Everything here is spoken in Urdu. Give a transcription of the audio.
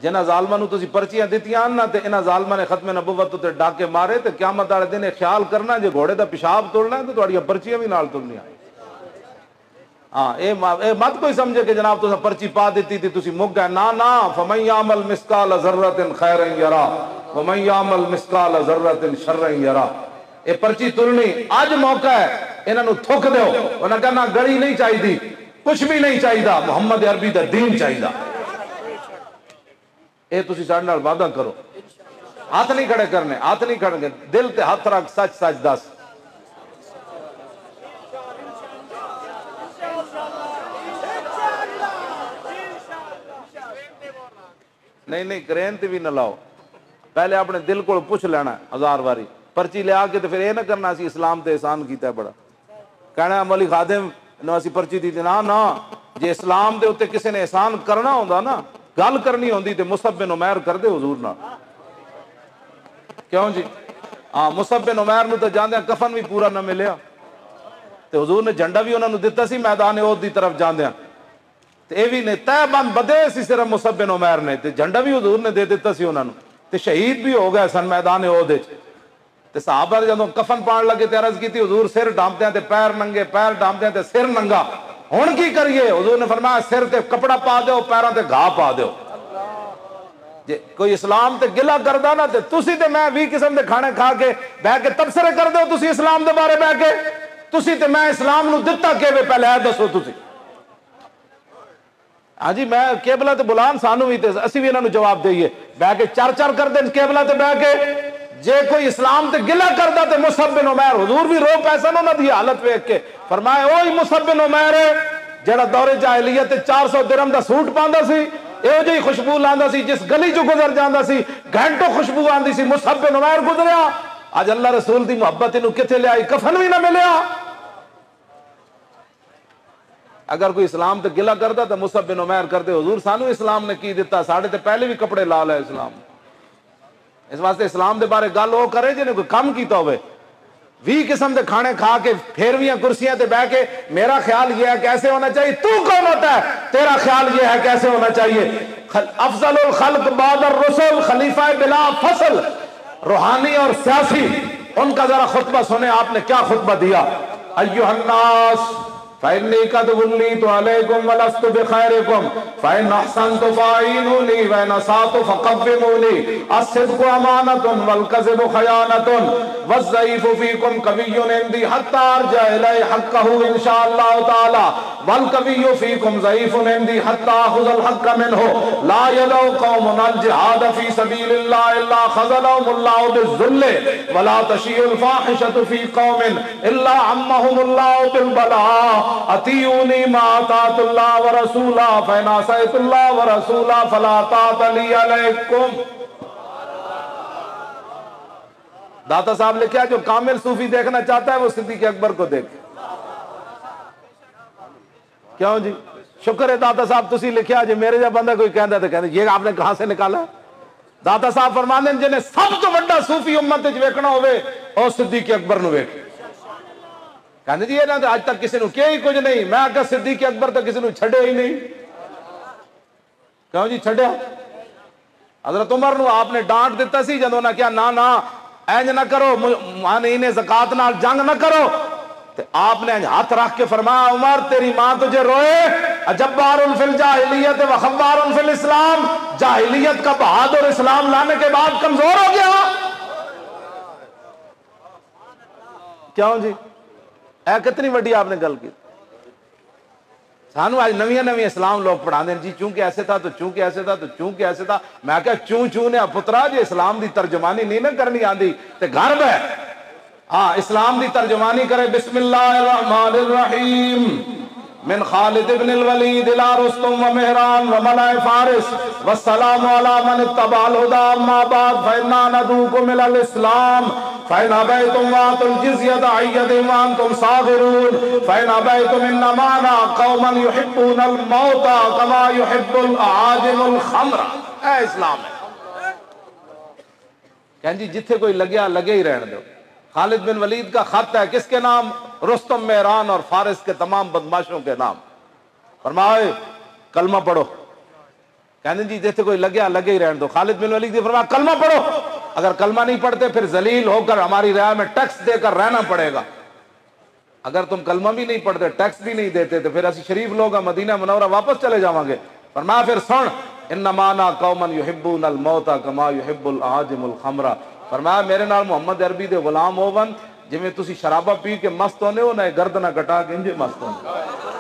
جنہاں ظالماں نو تسی پرچیاں دتیاں نا تے انہاں ظالماں نے ختم نبوت تے ڈاکے مارے تے قیامت والے دن خیال کرنا جے گھوڑے دا پیشاب توڑنا ہے تے تہاڈیاں پرچیاں بھی نال توڑنیاں۔ ہاں اے مت کوئی سمجھے کہ جناب تساں پرچی پا دیتی تے تسی مک گئے، نا نا، فمن یعمل مثقال ذرۃ خیرا یرا ومن یعمل مثقال ذرۃ شرا یرا۔ اے پرچی تلنی اج موقع ہے، انہاں نو تھک دیو، انہاں کہنا گڑی نہیں چاہیے، کچھ بھی نہیں چاہیے، محمد عربی دا دین چاہیے۔ اے تسی ساڈے نال وعدہ کرو، ہاتھ نہیں کھڑے کرنے، ہاتھ نہیں کھڑے کرنے، دل تے ہاتھ رکھ، سچ سچ دس۔ نہیں کرین تے بھی نہ لاؤ، پہلے اپنے دل کو پوچھ لینا 1000 واری، پرچی لے آ کے تو پھر یہ نہ کرنا اسی اسلام تے احسان کیتا ہے بڑا، کہنا مولی خادم نو اسی پرچی دی نا نا، جے اسلام دے اوتے کسی نے احسان کرنا ہوندا نا، گل کرنی ہوندی تے مصعب بن عمیر کر دے حضور نال، کیوں جی؟ ہاں مصعب بن عمیر نو تے جاندے کفن بھی پورا نہ ملیا تے حضور نے جھنڈا بھی انہاں نو دتا سی میدان احد دی طرف جاندیاں، تے اے وی نے تہ بند بدے سی صرف مصعب بن عمیر نے، تے جھنڈا بھی حضور نے دے دیتا سی انہاں نو، تے شہید بھی ہو گئے سن میدان احد وچ۔ تے صحابہ جدوں کفن پان لگے تے عرض کیتی حضور سر ڈھانپدے تے پیر ننگے، پیر ڈھانپدے تے سر ننگا، ہن کی کریے؟ حضور نے فرمایا سر تے کپڑا پا دیو، پیراں تے گھا پا دیو۔ جے کوئی اسلام تے گلا کردا نا تے تسی تے میں 20 قسم دے کھانے کھا کے بہ کے تبصرے کر دیو تسی اسلام دے بارے بہ کے، تسی تے میں اسلام نو دتا کیویں پہلے اے دسو تسی؟ ہاں جی میں قبلہ تے بلان سانو بھی تے اسی بھی انہاں نو جواب دئیے، بہ کے چار چار کر دیں قبلہ تے بہ کے، جے کوئی اسلام تے گلا کردا تے مصعب بن عمیر، حضور بھی رو پیسہ نہ دی حالت ویکھ کے، فرمایا اوہی مصعب بن عمیر ہے جڑا دور جاہلیت 400 درہم دا سوٹ پاندا سی، ایو جی خوشبو لاندا سی، جس گلی چ گزر جاندا سی گھنٹوں خوشبو آندی سی، مصعب بن عمیر گزریا، اج اللہ رسول دی محبت انہوں کتھے لے آئی، کفن بھی نہ ملیا۔ اگر کوئی اسلام تے گلا کردا تو مصعب بن عمیر کردے حضور سانو اسلام نے کی دیتا، ساڑھے تے پہلے بھی کپڑے لا لے اسلام، اس واسطے اسلام دے بارے گل وہ کرے جنہیں کوئی کم کیتا ہوئے، 20 قسم دے کھانے کھا کے پھیرویاں کرسیاں تے بیٹھ کے میرا خیال یہ ہے کیسے ہونا چاہیے، تو کون ہوتا ہے تیرا خیال یہ ہے کیسے ہونا چاہیے؟ افضل الخلق بعد الرسل، خلیفہ بلا فصل، روحانی اور سیاسی، ان کا ذرا خطبہ سنیں آپ نے کیا خطبہ دیا۔ ایھا الناس فإني قد وليت عليكم ولست بخيركم فإن أحسنت فأعينوني وإن أسأت فقوموني الصدق أمانة والكذب خيانة والضعيف فيكم قوي عندي حتى أرجع إليه حقه إن شاء الله تعالى والقوي فيكم ضعيف عندي حتى أخذ الحق منه لا يدعو قوم الجهاد في سبيل الله إلا خذلهم الله بالذل ولا تشيع الفاحشة في قوم إلا عمهم الله بالبلاء اطیعونی ما اطاعت اللہ ورسولہ فإن عصیت اللہ ورسولہ فلا طاعت لی علیکم۔ داتا صاحب لکھا جو کامل صوفی دیکھنا چاہتا ہے وہ صدیق اکبر کو دیکھے، کیوں جی؟ شکر ہے داتا صاحب تسی لکھیا جی میرے جب بندہ کوئی کہندا تو کہندا یہ آپ نے کہاں سے نکالا؟ داتا صاحب فرماندے ہیں جنہیں سب تو بڑا صوفی امت وچ ویکھنا ہوئے اور صدیق اکبر نو ویکھ، کہنے جی یہ نہ آج تک کسی نے کیا ہی کچھ نہیں، میں آگا صدیق اکبر تک کسی نے چھڑے ہی نہیں، کیوں جی چھڑیا؟ حضرت عمر نو آپ نے ڈانٹ دیتا سی جدوں نہ کیا نا اینج نہ کرو مانین زکات نال جنگ نہ کرو، تو آپ نے ہاتھ رکھ کے فرمایا عمر تیری ماں تجھے روئے، اجبار فی الجاہلیت و خبار فی الاسلام، جاہلیت کا بہادر اسلام لانے کے بعد کمزور ہو گیا، کیوں جی؟ اے کتنی وڈی آپ نے گل کی، سانو آج نویاں نویاں اسلام لوگ پڑھا دیں جی چونکہ ایسے تھا تو چونکہ ایسے تھا تو چونکہ ایسے تھا، میں کہا چون نے پترا جی اسلام دی ترجمانی نہیں نہ کرنی آندی تے گھر ہے، ہاں اسلام دی ترجمانی کرے بسم اللہ الرحمن الرحیم من خالد ابن الولید الى رستم و مہران و ملائ فارس والسلام علی من اتبع الہدى اما بعد فإنا ندعوکم الى الاسلام فإن أبيتم وآتوا الجزية عن يد وأنتم صاغرون فإن أبيتم إن معنا قوما يحبون الموت كما يحب الأعاجم الخمر۔ اے اسلام ہے کہیں جی جتھے کوئی لگیا لگے ہی رہنے دو۔ خالد بن ولید کا خط ہے کس کے نام؟ رستم مہران اور فارس کے تمام بدماشوں کے نام، فرمائے کلمہ پڑھو، کہتے ہیں جی جیسے کوئی لگے ہی رہنے دو. خالد بن ولید نے فرمایا کلمہ پڑھو. اگر کلمہ نہیں پڑھتے پھر ذلیل ہو کر ہماری رعایا میں ٹیکس دے کر رہنا پڑے گا. اگر تم کلمہ بھی نہیں پڑھتے ٹیکس بھی نہیں دیتے تو پھر اسی شریف لوگ مدینہ منورہ واپس چلے جاؤں گے. فرمایا پھر سن انما انا قوما یحبون الموت کما یحب العاجم الخمر. فرمایا میرے نال محمد عربی دے غلام ہون جویں تسی شرابہ پی کے مست ہونے ہو نہ گردنہ کٹا کے انجے مست ہونے.